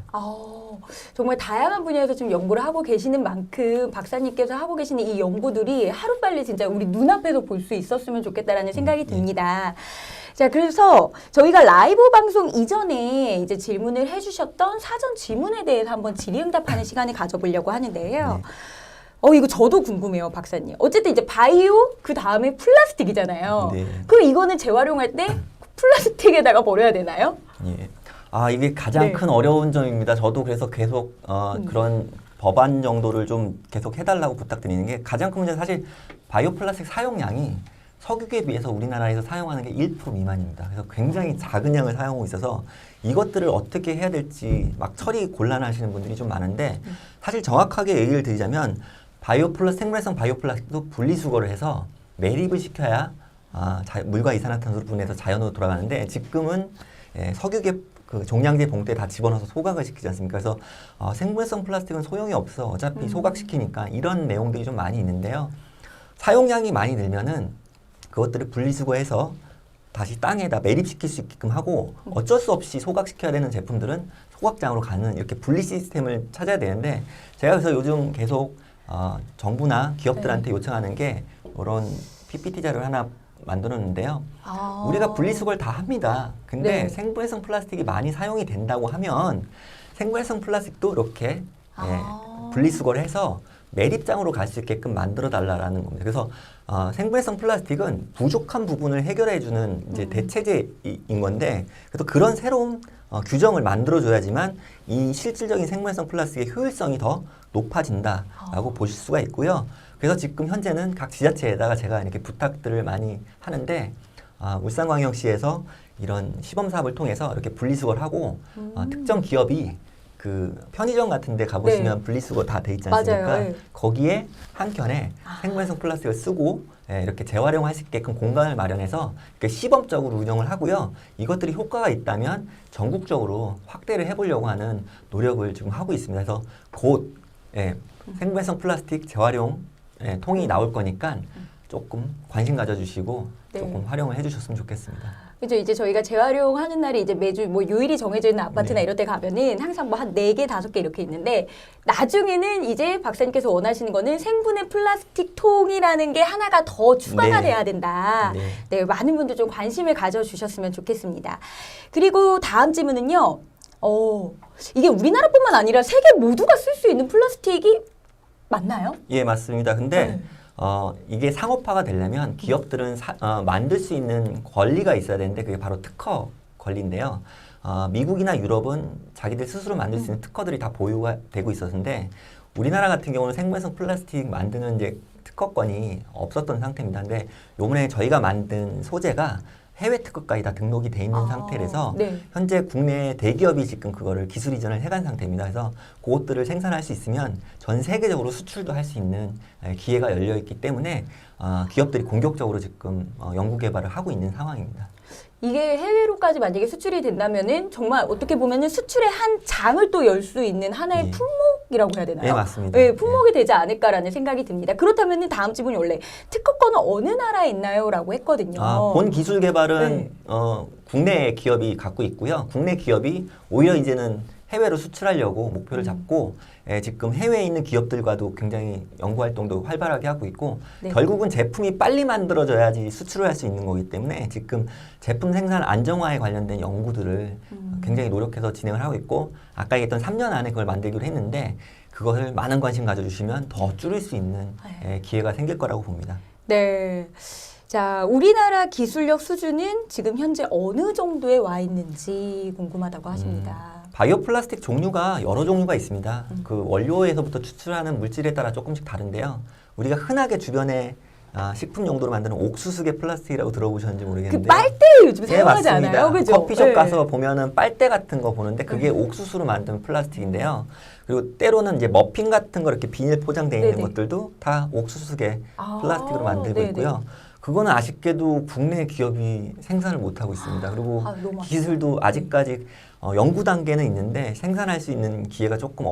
정말 다양한 분야에서 지금 연구를 하고 계시는 만큼 박사님께서 하고 계시는 이 연구들이 하루빨리 진짜 우리 눈앞에서 볼 수 있었으면 좋겠다라는 생각이 듭니다. 자, 그래서 저희가 라이브 방송 이전에 이제 질문을 해주셨던 사전 질문에 대해서 한번 질의응답하는 시간을 가져보려고 하는데요. 이거 저도 궁금해요, 박사님. 어쨌든 이제 바이오 그 다음에 플라스틱이잖아요. 네. 그럼 이거는 재활용할 때 플라스틱에다가 버려야 되나요? 예. 이게 가장 네. 큰 어려운 점입니다. 저도 그래서 계속 그런 법안 정도를 좀 계속 해달라고 부탁드리는 게 가장 큰 문제는 사실 바이오 플라스틱 사용량이 석유에 비해서 우리나라에서 사용하는 게 1% 미만입니다. 그래서 굉장히 작은 양을 사용하고 있어서 이것들을 어떻게 해야 될지 막 처리 곤란하시는 분들이 좀 많은데 사실 정확하게 얘기를 드리자면 생물성 바이오 플라스틱도 분리수거를 해서 매립을 시켜야 물과 이산화탄소를 분해해서 자연으로 돌아가는데 지금은 석유계 그 종량제 봉투에 다 집어넣어서 소각을 시키지 않습니까? 그래서 생물성 플라스틱은 소용이 없어. 어차피 소각시키니까 이런 내용들이 좀 많이 있는데요. 사용량이 많이 늘면은 그것들을 분리수거해서 다시 땅에다 매립시킬 수 있게끔 하고 어쩔 수 없이 소각시켜야 되는 제품들은 소각장으로 가는 이렇게 분리 시스템을 찾아야 되는데 제가 그래서 요즘 계속 정부나 기업들한테 요청하는 게 이런 PPT 자료를 하나 만들었는데요. 우리가 분리수거를 다 합니다. 근데 네. 생분해성 플라스틱이 많이 사용이 된다고 하면 생분해성 플라스틱도 이렇게 분리수거를 해서 매립장으로 갈 수 있게끔 만들어 달라라는 겁니다. 그래서 생분해성 플라스틱은 부족한 부분을 해결해주는 이제 대체제인 건데, 그래서 그런 새로운 규정을 만들어줘야지만 이 실질적인 생분해성 플라스틱의 효율성이 더 높아진다라고 보실 수가 있고요. 그래서 지금 현재는 각 지자체에다가 제가 이렇게 부탁들을 많이 하는데, 울산광역시에서 이런 시범 사업을 통해서 이렇게 분리수거를 하고 특정 기업이 그 편의점 같은 데 가보시면 분리수거 다 돼 있지 않습니까? 맞아요. 네. 거기에 한켠에 생분해성 플라스틱을 쓰고 이렇게 재활용할 수 있게끔 공간을 마련해서 이렇게 시범적으로 운영을 하고요. 이것들이 효과가 있다면 전국적으로 확대를 해보려고 하는 노력을 지금 하고 있습니다. 그래서 곧 생분해성 플라스틱 재활용 통이 나올 거니까 조금 관심 가져주시고 네. 조금 활용을 해주셨으면 좋겠습니다. 그죠. 이제 저희가 재활용하는 날이 이제 매주 뭐 요일이 정해져 있는 아파트나 네. 이럴 때 가면은 항상 뭐 한 4개, 5개 이렇게 있는데 나중에는 이제 박사님께서 원하시는 거는 생분해 플라스틱 통이라는 게 하나가 더 추가가 네. 돼야 된다. 네. 네, 많은 분들 좀 관심을 가져주셨으면 좋겠습니다. 그리고 다음 질문은요. 이게 우리나라뿐만 아니라 세계 모두가 쓸 수 있는 플라스틱이 맞나요? 예, 맞습니다. 근데 이게 상업화가 되려면 기업들은 만들 수 있는 권리가 있어야 되는데 그게 바로 특허 권리인데요. 미국이나 유럽은 자기들 스스로 만들 수 있는 특허들이 다 보유가 되고 있었는데 우리나라 같은 경우는 생분해성 플라스틱 만드는 이제 특허권이 없었던 상태입니다. 근데 요번에 저희가 만든 소재가 해외 특허까지 다 등록이 돼 있는 상태라서 네. 현재 국내 대기업이 지금 그거를 기술 이전을 해간 상태입니다. 그래서 그것들을 생산할 수 있으면 전 세계적으로 수출도 할 수 있는 기회가 열려 있기 때문에 기업들이 공격적으로 지금 연구 개발을 하고 있는 상황입니다. 이게 해외로까지 만약에 수출이 된다면은 정말 어떻게 보면은 수출의 한 장을 또 열 수 있는 하나의 예. 품목이라고 해야 되나요? 네, 맞습니다. 네, 품목이 되지 않을까라는 생각이 듭니다. 그렇다면은 다음 질문이 원래 특허권은 어느 나라에 있나요?라고 했거든요. 본 기술 개발은 네. 국내 기업이 갖고 있고요. 국내 기업이 오히려 이제는 해외로 수출하려고 목표를 잡고 지금 해외에 있는 기업들과도 굉장히 연구 활동도 활발하게 하고 있고 네. 결국은 제품이 빨리 만들어져야지 수출을 할 수 있는 거기 때문에 지금 제품 생산 안정화에 관련된 연구들을 굉장히 노력해서 진행을 하고 있고 아까 얘기했던 3년 안에 그걸 만들기로 했는데 그것을 많은 관심 가져주시면 더 줄일 수 있는 기회가 생길 거라고 봅니다. 네. 자, 우리나라 기술력 수준은 지금 현재 어느 정도에 와 있는지 궁금하다고 하십니다. 바이오 플라스틱 종류가 여러 종류가 있습니다. 그 원료에서부터 추출하는 물질에 따라 조금씩 다른데요. 우리가 흔하게 주변에 식품 용도로 만드는 옥수수계 플라스틱이라고 들어보셨는지 그 모르겠는데 빨대 요즘 사용하지 않아요? 그죠? 커피숍 네. 가서 보면은 빨대 같은 거 보는데 그게 옥수수로 만든 플라스틱인데요. 그리고 때로는 이제 머핀 같은 거 이렇게 비닐 포장되어 있는 네네. 것들도 다 옥수수계 플라스틱으로 만들고 네네. 있고요. 그거는 아쉽게도 국내 기업이 생산을 못 하고 있습니다. 그리고 너무 기술도 아직까지 연구 단계는 있는데 생산할 수 있는 기회가 조금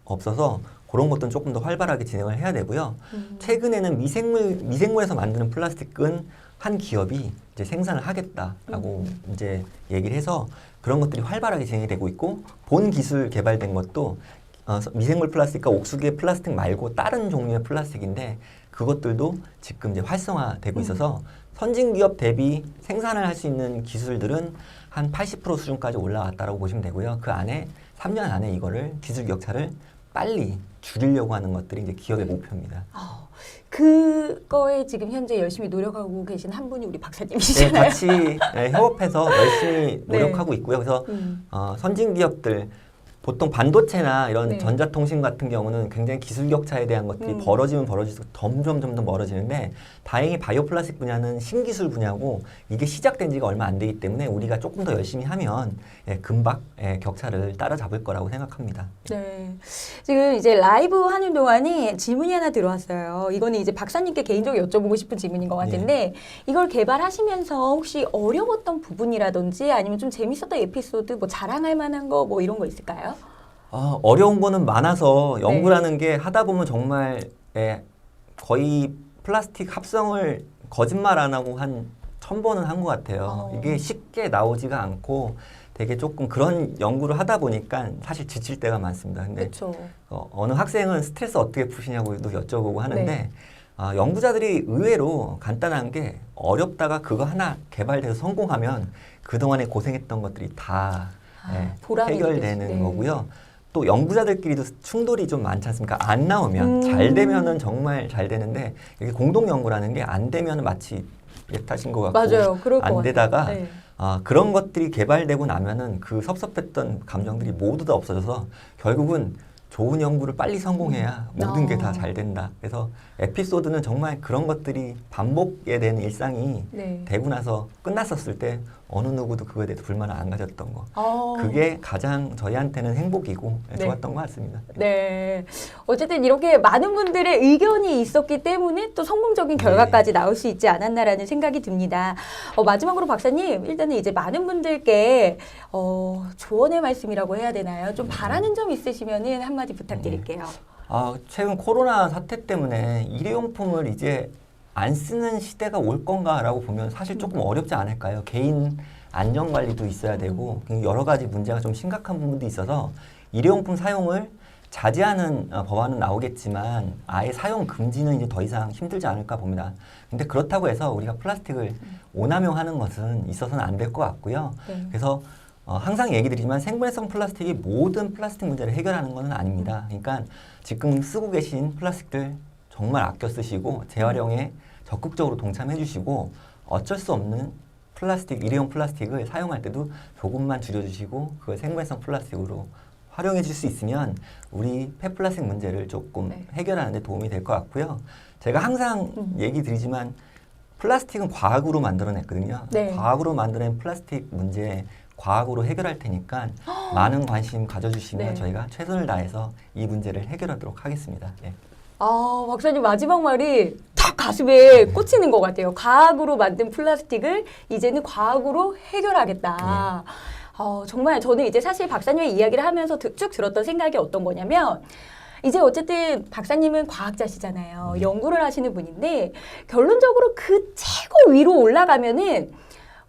없어서 그런 것들은 조금 더 활발하게 진행을 해야 되고요. 최근에는 미생물에서 만드는 플라스틱은 한 기업이 이제 생산을 하겠다라고 이제 얘기를 해서 그런 것들이 활발하게 진행이 되고 있고 본 기술 개발된 것도 미생물 플라스틱과 옥수수계 플라스틱 말고 다른 종류의 플라스틱인데 그것들도 지금 이제 활성화되고 있어서 선진 기업 대비 생산을 할 수 있는 기술들은 한 80% 수준까지 올라왔다라고 보시면 되고요. 그 안에 3년 안에 이거를 기술 격차를 빨리 줄이려고 하는 것들이 이제 기업의 목표입니다. 그거에 지금 현재 열심히 노력하고 계신 한 분이 우리 네, 박사님이시잖아요. 같이 협업해서 열심히 노력하고 있고요. 그래서 선진 기업들 보통 반도체나 이런 네. 전자통신 같은 경우는 굉장히 기술 격차에 대한 것들이 벌어지면 벌어질수록 점점 멀어지는데 다행히 바이오 플라스틱 분야는 신기술 분야고 이게 시작된 지가 얼마 안 되기 때문에 우리가 조금 더 열심히 하면 금방 격차를 따라잡을 거라고 생각합니다. 네. 지금 이제 라이브 하는 동안에 질문이 하나 들어왔어요. 이거는 이제 박사님께 개인적으로 여쭤보고 싶은 질문인 것 같은데 이걸 개발하시면서 혹시 어려웠던 부분이라든지 아니면 좀 재밌었던 에피소드 뭐 자랑할 만한 거 뭐 이런 거 있을까요? 어려운 거는 많아서 연구라는 게 하다 보면 정말 거의 플라스틱 합성을 거짓말 안 하고 한 천 번은 한 것 같아요. 어. 이게 쉽게 나오지가 않고 되게 조금 그런 연구를 하다 보니까 사실 지칠 때가 많습니다. 근데 그렇죠. 어느 학생은 스트레스 어떻게 푸시냐고도 여쭤보고 하는데 네. 연구자들이 의외로 간단한 게 어렵다가 그거 하나 개발돼서 성공하면 그동안에 고생했던 것들이 다 보람이 해결되는 느껴지죠. 네. 거고요. 또 연구자들끼리도 충돌이 좀 많지 않습니까? 안 나오면 잘 되면은 정말 잘 되는데 이게 공동 연구라는 게 안 되면은 마치 예타신 것 같고 맞아요. 그럴 것 안 같아요. 되다가 네. 그런 것들이 개발되고 나면은 그 섭섭했던 감정들이 모두 다 없어져서 결국은 좋은 연구를 빨리 성공해야 모든 게 다 잘 된다. 그래서 에피소드는 정말 그런 것들이 반복에 되는 일상이 네. 되고 나서 끝났었을 때 어느 누구도 그거에 대해서 불만을 안 가졌던 거. 어. 그게 가장 저희한테는 행복이고 네. 좋았던 것 같습니다. 네. 어쨌든 이렇게 많은 분들의 의견이 있었기 때문에 또 성공적인 결과까지 나올 수 있지 않았나라는 생각이 듭니다. 마지막으로 박사님, 일단은 이제 많은 분들께 조언의 말씀이라고 해야 되나요? 좀 바라는 점 있으시면은 한마디 부탁드릴게요. 최근 코로나 사태 때문에 일회용품을 이제 안 쓰는 시대가 올 건가라고 보면 사실 조금 어렵지 않을까요? 개인 안전 관리도 있어야 되고 여러 가지 문제가 좀 심각한 부분도 있어서 일회용품 사용을 자제하는 법안은 나오겠지만 아예 사용 금지는 이제 더 이상 힘들지 않을까 봅니다. 근데 그렇다고 해서 우리가 플라스틱을 오남용하는 것은 있어서는 안 될 것 같고요. 네. 그래서 항상 얘기 드리지만 생분해성 플라스틱이 모든 플라스틱 문제를 해결하는 것은 아닙니다. 그러니까 지금 쓰고 계신 플라스틱들 정말 아껴 쓰시고 재활용에 적극적으로 동참해 주시고 어쩔 수 없는 플라스틱, 일회용 플라스틱을 사용할 때도 조금만 줄여주시고 그걸 생분해성 플라스틱으로 활용해 줄 수 있으면 우리 폐플라스틱 문제를 조금 해결하는 데 도움이 될 것 같고요. 제가 항상 얘기 드리지만 플라스틱은 과학으로 만들어냈거든요. 네. 과학으로 만들어낸 플라스틱 문제 과학으로 해결할 테니까 많은 관심 가져주시면 네. 저희가 최선을 다해서 이 문제를 해결하도록 하겠습니다. 네. 박사님 마지막 말이 탁 가슴에 꽂히는 것 같아요. 과학으로 만든 플라스틱을 이제는 과학으로 해결하겠다. 정말 저는 이제 사실 박사님의 이야기를 하면서 쭉 들었던 생각이 어떤 거냐면 이제 어쨌든 박사님은 과학자시잖아요. 연구를 하시는 분인데 결론적으로 그 최고 위로 올라가면은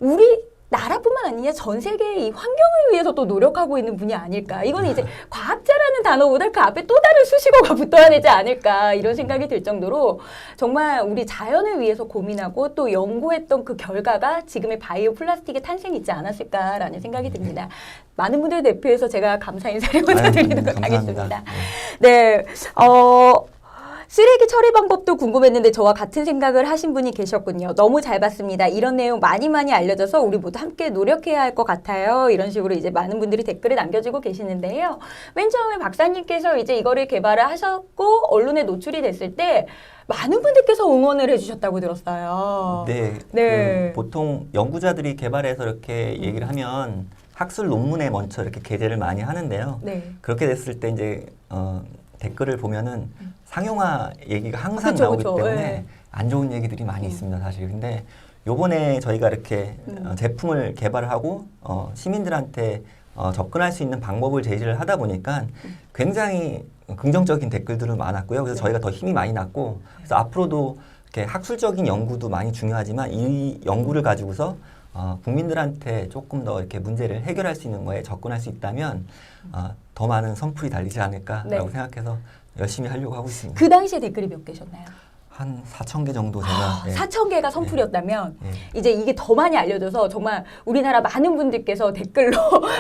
우리 나라뿐만 아니라 전 세계의 이 환경을 위해서 또 노력하고 있는 분이 아닐까. 이거는 이제 과학자라는 단어보다 그 앞에 또 다른 수식어가 붙어야 되지 않을까. 이런 생각이 들 정도로 정말 우리 자연을 위해서 고민하고 또 연구했던 그 결과가 지금의 바이오 플라스틱의 탄생이 있지 않았을까라는 생각이 듭니다. 많은 분들 대표해서 제가 감사 인사를 먼저 드리도록 하겠습니다. 네. 쓰레기 처리 방법도 궁금했는데 저와 같은 생각을 하신 분이 계셨군요. 너무 잘 봤습니다. 이런 내용 많이 알려져서 우리 모두 함께 노력해야 할 것 같아요. 이런 식으로 이제 많은 분들이 댓글을 남겨주고 계시는데요. 맨 처음에 박사님께서 이제 이거를 개발을 하셨고 언론에 노출이 됐을 때 많은 분들께서 응원을 해주셨다고 들었어요. 네. 네. 보통 연구자들이 개발해서 이렇게 얘기를 하면 학술 논문에 먼저 이렇게 게재를 많이 하는데요. 네. 그렇게 됐을 때 이제 댓글을 보면은 상용화 얘기가 항상 그쵸, 나오기 그쵸. 때문에 네. 안 좋은 얘기들이 많이 있습니다, 사실. 근데 요번에 저희가 이렇게 제품을 개발을 하고 시민들한테 접근할 수 있는 방법을 제시를 하다 보니까 굉장히 긍정적인 댓글들은 많았고요. 그래서 저희가 더 힘이 많이 났고 그래서 앞으로도 이렇게 학술적인 연구도 많이 중요하지만 이 연구를 가지고서 국민들한테 조금 더 이렇게 문제를 해결할 수 있는 거에 접근할 수 있다면 더 많은 선풀이 달리지 않을까라고 생각해서 열심히 하려고 하고 있습니다. 그 당시에 댓글이 몇 개셨나요? 한 4,000개 정도 제가 4,000개가 선풀이었다면 이제 이게 더 많이 알려져서 정말 우리나라 많은 분들께서 댓글로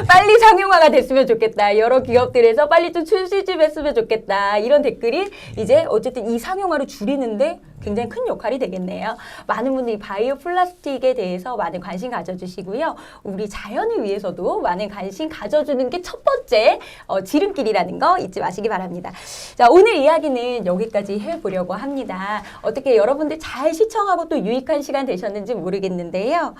빨리 상용화가 됐으면 좋겠다. 여러 기업들에서 빨리 좀 출시집했으면 좋겠다. 이런 댓글이 이제 어쨌든 이 상용화를 줄이는데 굉장히 큰 역할이 되겠네요. 많은 분들이 바이오 플라스틱에 대해서 많은 관심 가져주시고요. 우리 자연을 위해서도 많은 관심 가져주는 게 첫 번째 지름길이라는 거 잊지 마시기 바랍니다. 자, 오늘 이야기는 여기까지 해보려고 합니다. 어떻게 여러분들 잘 시청하고 또 유익한 시간 되셨는지 모르겠는데요.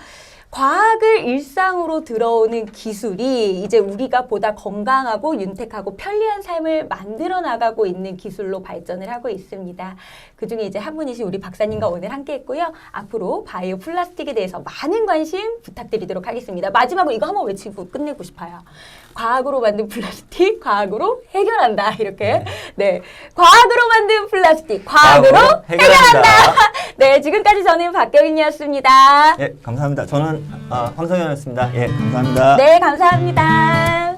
과학을 일상으로 들어오는 기술이 이제 우리가 보다 건강하고 윤택하고 편리한 삶을 만들어 나가고 있는 기술로 발전을 하고 있습니다. 그중에 이제 한 분이신 우리 박사님과 오늘 함께 했고요. 앞으로 바이오 플라스틱에 대해서 많은 관심 부탁드리도록 하겠습니다. 마지막으로 이거 한번 외치고 끝내고 싶어요. 과학으로 만든 플라스틱, 과학으로 해결한다. 이렇게. 네. 과학으로 만든 플라스틱, 과학으로 해결한다. 네, 지금까지 저는 박경인이었습니다. 예, 감사합니다. 저는 황성현이었습니다. 예, 감사합니다. 네, 감사합니다.